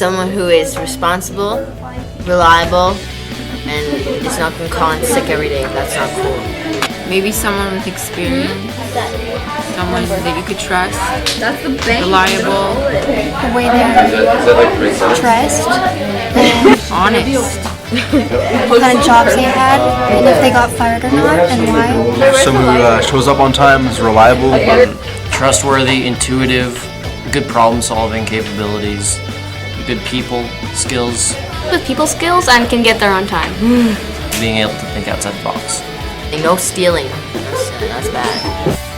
Someone who is responsible, reliable, and is not going to call in sick every day. That's not cool. Maybe someone with experience, someone that you could trust, That's the bank. reliable, The way they're dressed, and honest. what kind of jobs they had, and if they got fired or not, and why. Someone who shows up on time, is reliable. Trustworthy, intuitive, good problem-solving capabilities, good people skills, With people skills and can get there on time. being able to think outside the box. No stealing. That's bad.